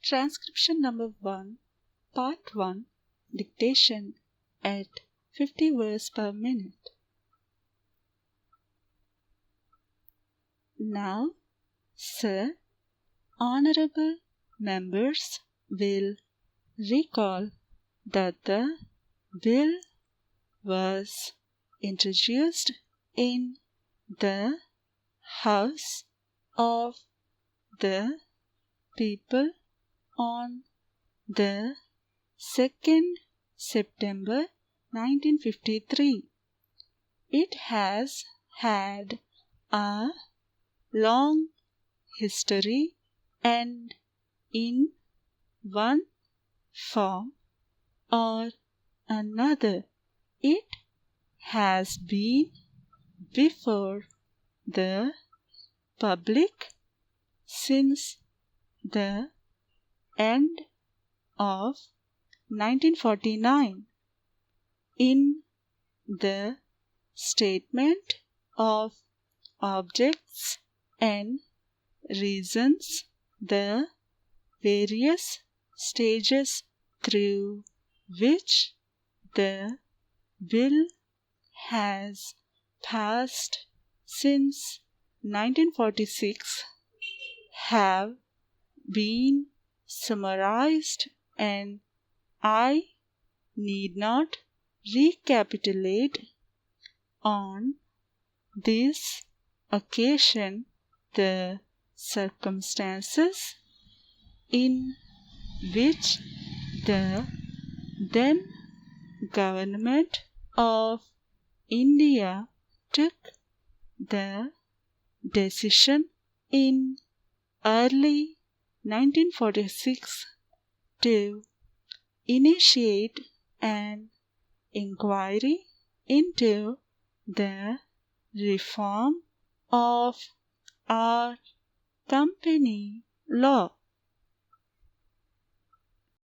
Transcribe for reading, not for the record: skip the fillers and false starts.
Transcription number 1, Part 1, Dictation at 50 words per minute. Now, Sir, Honorable members will recall that the bill was introduced in the House of the People on the 2nd September 1953. It has had a long history and in one form or another it has been before the public since the end of 1949. In the Statement of Objects and Reasons, the various stages through which the bill has passed since 1946 have been summarized, and I need not recapitulate on this occasion the circumstances in which the then government of India took the decision in early 1946 to initiate an inquiry into the reform of our company law.